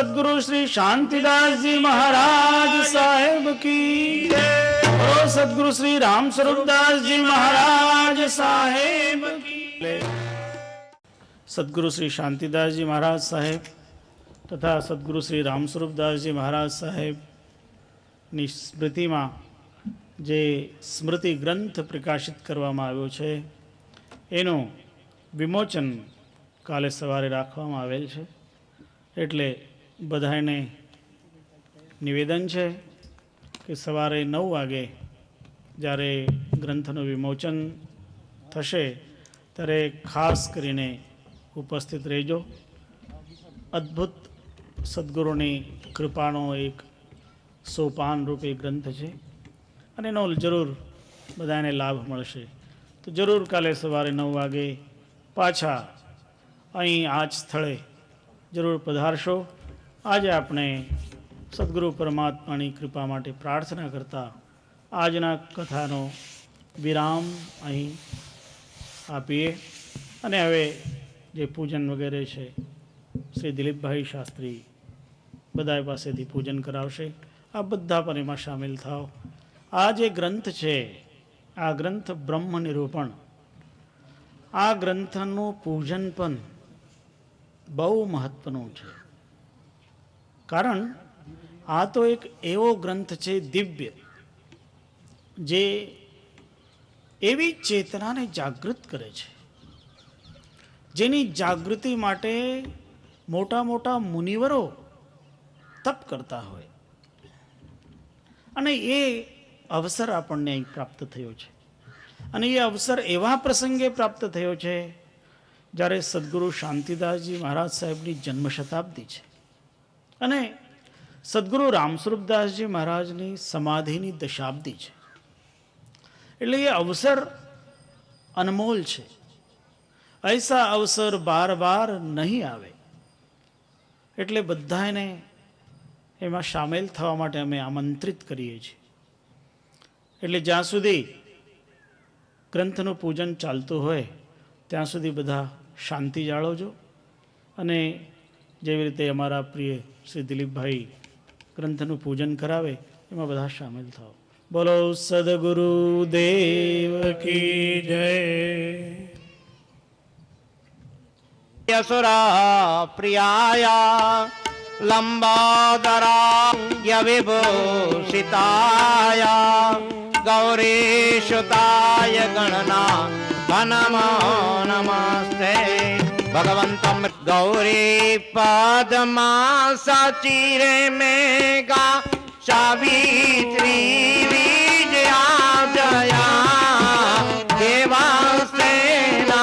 सदगुरु श्री शांतिदास जी महाराज साहेब की जय। बोलो सदगुरु श्री राम स्वरूप दास जी महाराज साहेब की। सदगुरु श्री शांतिदास जी महाराज साहेब तथा सदगुरु श्री राम स्वरूप दास जी महाराज साहेब ની સ્મૃતિમાં જે સ્મૃતિ ગ્રંથ પ્રકાશિત કરવામાં આવ્યો છે એનું વિમોચન કાલે સવારે રાખવામાં આવેલ છે. એટલે બધાને નિવેદન છે કે સવારે 9 વાગે જ્યારે ગ્રંથનું વિમોચન થશે ત્યારે ખાસ કરીને ઉપસ્થિત રહેજો. અદ્ભુત સદગુરુની કૃપાનો એક સોપાન રૂપે ગ્રંથ છે અને એનો જરૂર બધાને લાભ મળશે. તો જરૂર કાલે સવારે 9 વાગે પાછા અહીં આ જ સ્થળે જરૂર પધારશો. આજે આપણે સદગુરુ પરમાત્માની કૃપા માટે પ્રાર્થના કરતા આજના કથાનો વિરામ અહીં આપીએ અને હવે જે પૂજન વગેરે છે શ્રી દિલીપભાઈ શાસ્ત્રી બધા પાસેથી પૂજન કરાવશે. આ બધા પણ એમાં સામેલ થાવ. આ જે ગ્રંથ છે આ ગ્રંથ બ્રહ્મ નિરૂપણ, આ ગ્રંથનું પૂજન પણ બહુ મહત્વનું છે. કારણ આ તો એક એવો ગ્રંથ છે દિવ્ય જે એવી ચેતનાને જાગૃત કરે છે જેની જાગૃતિ માટે મોટા મોટા મુનિવરો તપ કરતા હોય અને એ અવસર આપણને અહીં પ્રાપ્ત થયો છે. અને એ અવસર એવા પ્રસંગે પ્રાપ્ત થયો છે જ્યારે સદગુરુ શાંતિદાસજી મહારાજ સાહેબની જન્મ શતાબ્દી છે અને સદગુરુ રામસ્વરૂપદાસજી મહારાજની સમાધિની દશાબ્દી છે. એટલે એ અવસર અનમોલ છે. ऐसा अवसर बार बार नहीं આવે. એટલે બધાને એમાં સામેલ થવા માટે અમે આમંત્રિત કરીએ છીએ. એટલે જ્યાં સુધી ગ્રંથનું પૂજન ચાલતું હોય ત્યાં સુધી બધા શાંતિ જાળવજો અને જેવી રીતે અમારા પ્રિય શ્રી દિલીપભાઈ ગ્રંથનું પૂજન કરાવે એમાં બધા સામેલ થાઓ. બોલો સદગુરુ દેવ કી જય. यसुरा प्रियाया लंबोदराय विभूषिताय गौरीशुताय गणना वनमो नमस्ते भगवन्तं गौरी पद्मा सचिरे मेघा सावित्री विजया जया देवास्तेना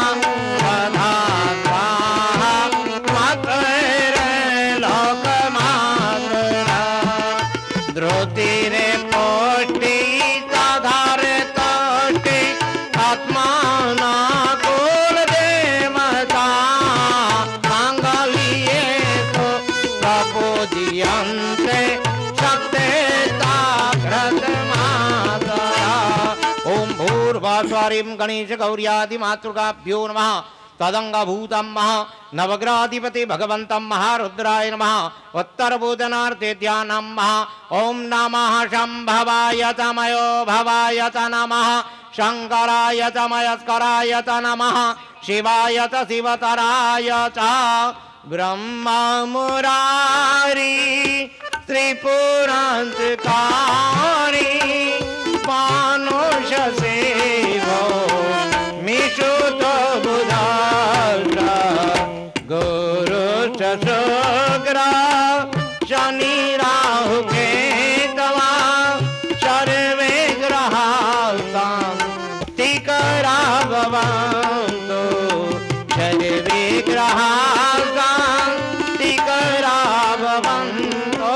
गणेश गौर्यादि मातृकाभ्यो नमः तदंगभूतं नवग्रहाधिपति भगवन्तं महारुद्राय नमः उत्तरभूतनार्थे ध्यानं ओं नमः शंभवाय तमयो भवाय च नमः शंकराय च मयस्कराय च नमः शिवाय च शिवतराय च ब्रह्मा मुरारी त्रिपुरांतकारी मानुष सेवो मिशुत बुधाग्रा गुरु शुक्रा शनि राहु केतवा सर्वे ग्रहा शांतिकरा भवन्तु सर्वे ग्रहा शांतिकरा भवन्तु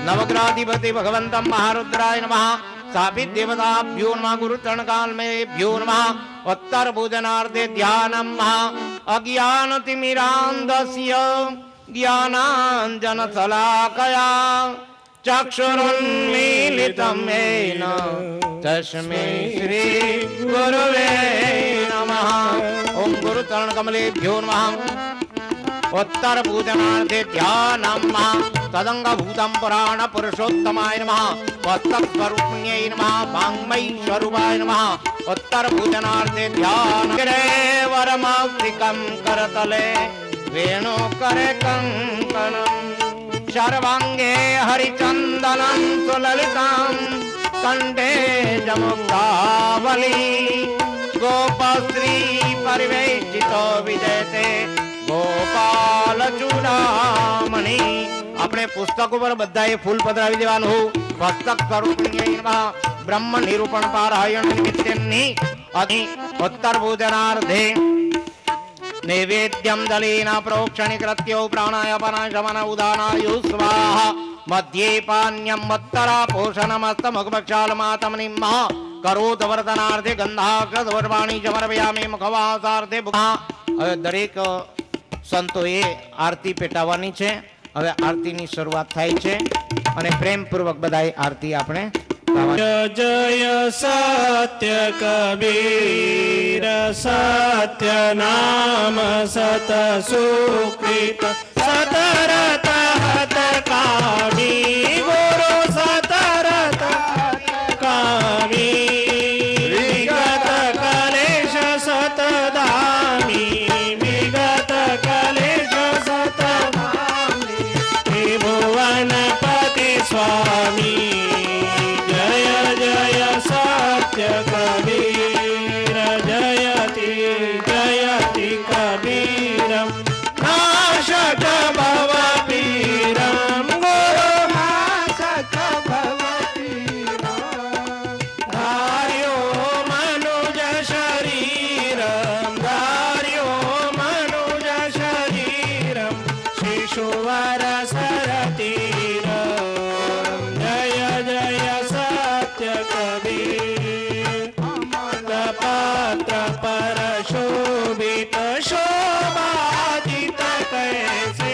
नवग्रहाधिपति भगवन्तं महारुद्राय नमः साभित देवताभ्यो नमः गुरुचरण काल में भ्यो नमः उत्तर भोजनार्थे ध्यानं अज्ञानतिमिरान्धस्य ज्ञानाञ्जन शलाकया चक्षुरुन्मीलितं येन तस्मै श्री गुरवे नमः. ओम गुरुचरण कमलेभ्यो नमः. उत्तर पूजनार्थे ध्यानम् तदंगभूतं पुराण पुरुषोत्तमाय नमः वत्तस्वरूपिण्यै नमः वाङ्मयी स्वरूपाय नमः उत्तर पूजनार्थे ध्यान वरमावृकं करतले वेणुकरे कंकणम् सर्वांगे हरिचंदनं सुललितं कंठे जमुक्तावली गोपश्री परिवेष्टितो विजयते गोपाल चूड़ामणि अपने पुस्तकों पर बधाए फूल पधरावी देवानुं पुस्तक स्वरूपिण्यै नमः ब्रह्म निरूपण पारायण निमित्तेनि अति उत्तर पूजनार्थे नैवेद्यं दलेन प्रोक्षणि कृत्यो प्राणायापना शमन उदानायु स्वाहा मध्ये पान्यं मत्तरा पोषणमस्तमुखभक्षालमातमनिम् करोत वर्तनार्थे गंधाक्षरवर्वाणी समर्पयामि मुखवासार्थे હવે દરેક સંતોએ આરતી પેટાવવાની છે. હવે આરતીની શરૂઆત થાય છે અને પ્રેમપૂર્વક બધાએ આરતી આપણે જય જય સત્ય કબીર સત્ય નામ સત સુકૃત સતરત હત કામી ગુરુ સતરત કામી વિગત કલેશ સતદામી વિગત કલેશ સતદામી ત્રિભુવનપતિ સ્વામી सत्य कबीर जयति जयति कबीरम नाशक भव पीरम गुरु नाशक भव पीरम धार्यो मनुज शरीरम धार्यो मनुज शरीरम शिशुवर सरतीरम जय जय सत्य पात्र पर शोभित शोभाजित कैसे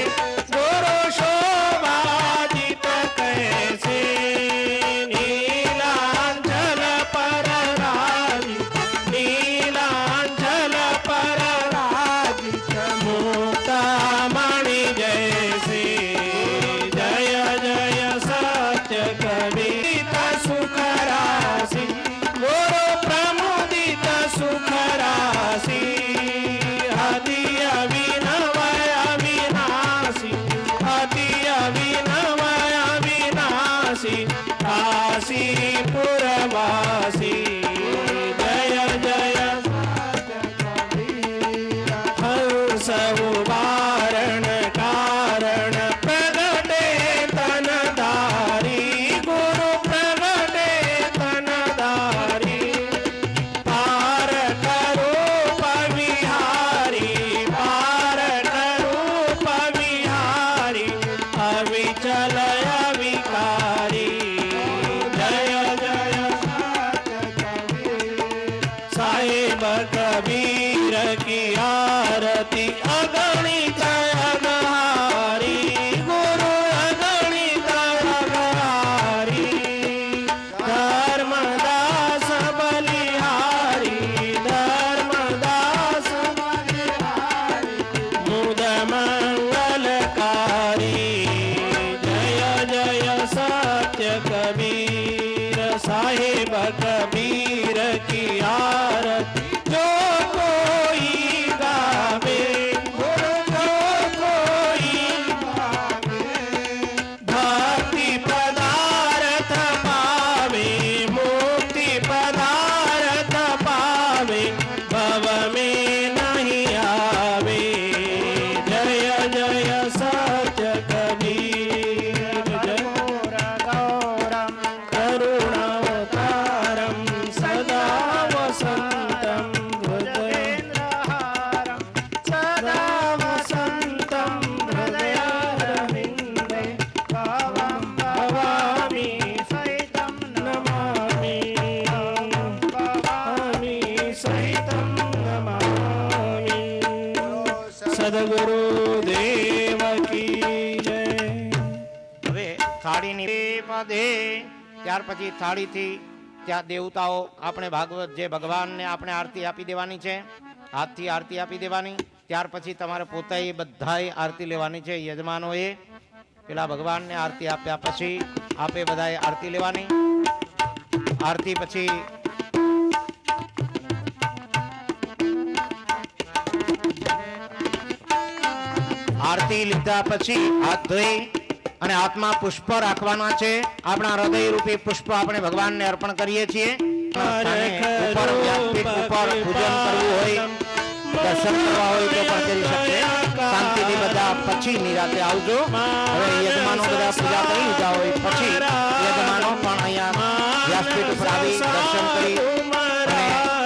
गुरु शोभाजित कैसे नीलांचल पर राजित नीलांचल पर राजित मुक्तामणि जैसे जय जय सत्य कबीर सुख राशि गुरु प्रमुदित सुख राशि अति अभिनवय विनाशी अति अभिनवय विनाशी काशीपुरवासी जय जय हंस उदाहरण कारण प्रगटे तनधारी गुरु प्रगटे तनधारी पार करो पविहारी पार करो पविहारी अविचल अविकारी जय जय साहिब कबीर की आरती अगणित अगहारी गुरु अगणित अगहारी धर्मदास बलिहारी धर्मदास बलिहारी मुद मंगलकारी जय जय सत्य कबीर साहिब कबीर की आरती जो कोई गावे गुरु जो कोई गावे भक्ति पदार्थ पावे मुक्ति पदार्थ पावे भव में नहीं आवे जय जय सत्य कबीर जय गौरम करुणावतारम सदा वसंतम हृदयेन्द्रहारम सदा वसंतम हृदयारविंदे भावं भवामि सहितं नमामि भवामि सहितं नमामि सद्गुरु देव की जय. હવે થાળીની પદે ત્યાર પછી થાળીથી ત્યાં દેવતાઓ આપણે ભાગવત જે ભગવાનને આપણે આરતી આપી દેવાની છે. હાથથી આરતી આપી દેવાની. ત્યાર પછી તમારે પોતે બધાએ આરતી લેવાની છે. યજમાનોએ પેલા ભગવાનને આરતી આપ્યા પછી આપે બધાએ આરતી લેવાની. આરતી પછી આરતી લીધા પછી હાથ ધોઈ અને હાથમાં પુષ્પ રાખવાના છે. આપણા હૃદય રૂપી પુષ્પ આપણે ભગવાનને અર્પણ કરીએ છીએ. ઉપર વ્યાસપીઠ ઉપર પૂજન કરવું હોય, દર્શન કરવા હોય તો પણ કરી શકશે. શાંતિથી બધા પછી નિરાતે આવજો. હવે યજમાનો બધા પૂજા કરી લીધા હોય પછી યજમાનો પણ અહીંયા વ્યાસપીઠ ઉપર આવી દર્શન કરી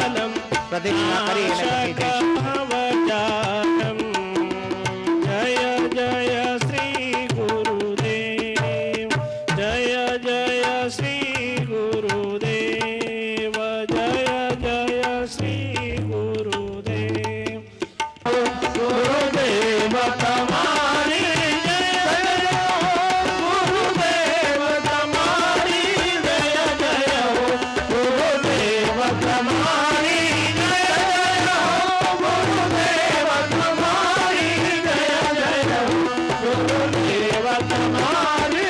અને પ્રદક્ષિણા કરી અને પછી જઈશું. તમારી